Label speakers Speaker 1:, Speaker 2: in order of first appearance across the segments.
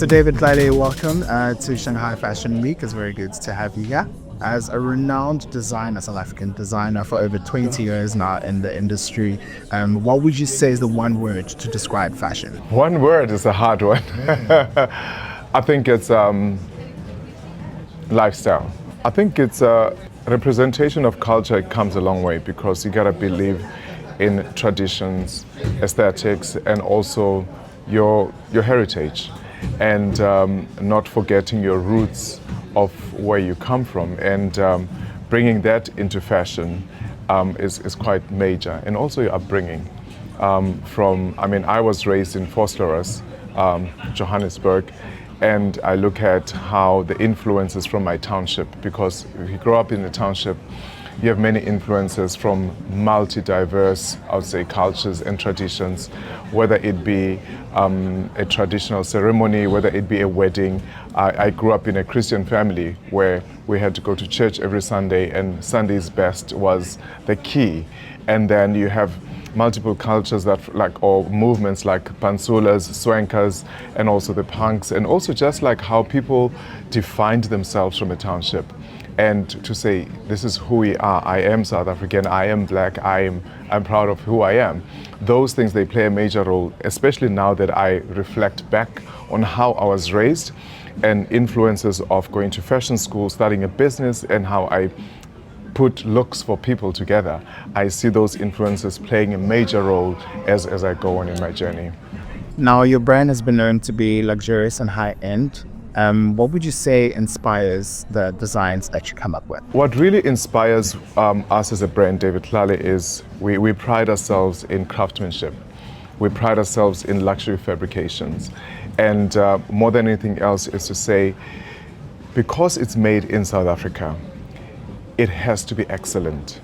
Speaker 1: So David Tlale, welcome to Shanghai Fashion Week. It's very good to have you here. As a renowned designer, South African designer for over 20 years now in the industry, what would you say is the one word to describe fashion?
Speaker 2: One word is a hard one. I think it's lifestyle. I think it's a representation of culture. It comes a long way because you gotta believe in traditions, aesthetics, and also your heritage, and not forgetting your roots of where you come from, and bringing that into fashion is quite major, and also your upbringing. I was raised in Vosloorus, Johannesburg, and I look at how the influences from my township, because if you grow up in a township, you have many influences from multi-diverse, I would say, cultures and traditions, whether it be a traditional ceremony, whether it be a wedding. I grew up in a Christian family where we had to go to church every Sunday, and Sunday's best was the key. And then you have multiple cultures or movements like pantsulas, swankas, and also the punks, and also just like how people defined themselves from a township. And to say, this is who we are, I am South African, I am black, I'm proud of who I am. Those things, they play a major role, especially now that I reflect back on how I was raised and influences of going to fashion school, starting a business, and how I put looks for people together. I see those influences playing a major role as I go on in my journey.
Speaker 1: Now, your brand has been known to be luxurious and high-end. What would you say inspires the designs that you come up with?
Speaker 2: What really inspires us as a brand, David Tlale, is we pride ourselves in craftsmanship. We pride ourselves in luxury fabrications. And more than anything else is to say, because it's made in South Africa, it has to be excellent.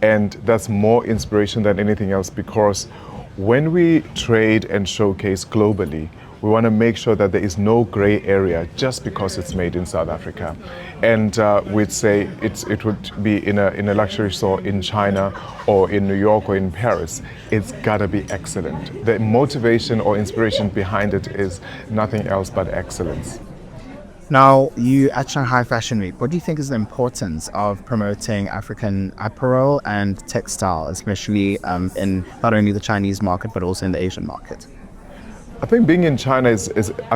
Speaker 2: And that's more inspiration than anything else, because when we trade and showcase globally, we want to make sure that there is no gray area just because it's made in South Africa. And we'd say it would be in a luxury store in China or in New York or in Paris. It's gotta be excellent. The motivation or inspiration behind it is nothing else but excellence.
Speaker 1: Now, you at Shanghai Fashion Week, what do you think is the importance of promoting African apparel and textile, especially in not only the Chinese market, but also in the Asian market?
Speaker 2: I think being in China I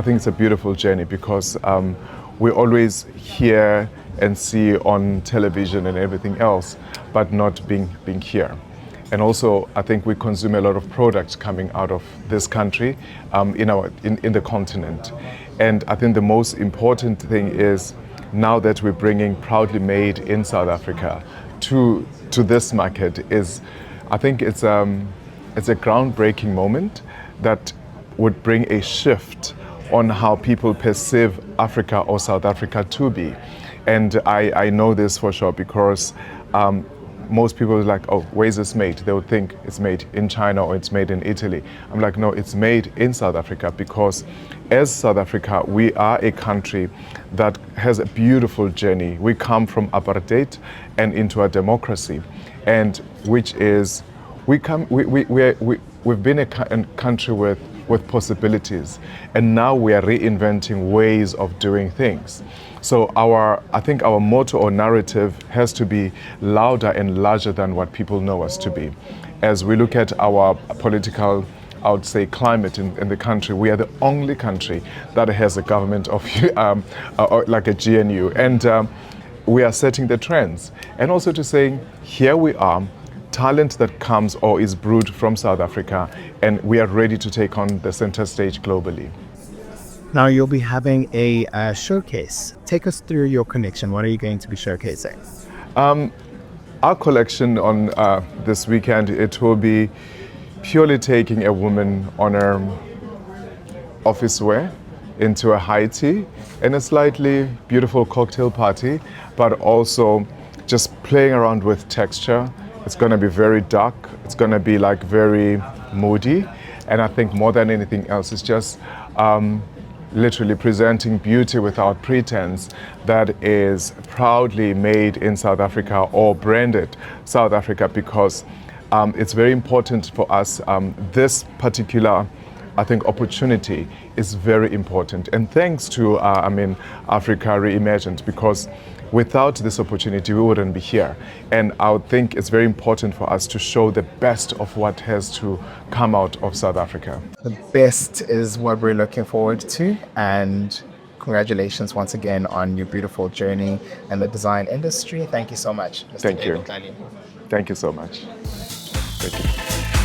Speaker 2: think it's a beautiful journey, because we always hear and see on television and everything else, but not being here. And also, I think we consume a lot of products coming out of this country in the continent. And I think the most important thing is, now that we're bringing proudly made in South Africa to this market, is I think it's a groundbreaking moment that would bring a shift on how people perceive Africa or South Africa to be. And I know this for sure, because most people are like, oh, where is this made? They would think it's made in China or it's made in Italy. I'm like, no, it's made in South Africa, because as South Africa, we are a country that has a beautiful journey. We come from apartheid and into a democracy, and which is, we've been a country with possibilities, and now we are reinventing ways of doing things. So I think our motto or narrative has to be louder and larger than what people know us to be. As we look at our political, I would say, climate in the country, we are the only country that has a government of like a GNU, and we are setting the trends. And also to say, here we are, talent that comes or is brewed from South Africa, and we are ready to take on the center stage globally.
Speaker 1: Now, you'll be having a showcase. Take us through your connection. What are you going to be showcasing?
Speaker 2: Our collection on this weekend, it will be purely taking a woman on her office wear into a high tea and a slightly beautiful cocktail party, but also just playing around with texture. It's going to be very dark. It's going to be like very moody. And I think more than anything else, it's just literally presenting beauty without pretense that is proudly made in South Africa or branded South Africa, because it's very important for us. This particular I think opportunity is very important. And thanks to, Africa Reimagined, because without this opportunity, we wouldn't be here. And I would think it's very important for us to show the best of what has to come out of South Africa.
Speaker 1: The best is what we're looking forward to, and congratulations once again on your beautiful journey in the design industry. Thank you so much, Mr.
Speaker 2: Thank you.
Speaker 1: David Tlale.
Speaker 2: Thank you so much. Thank you.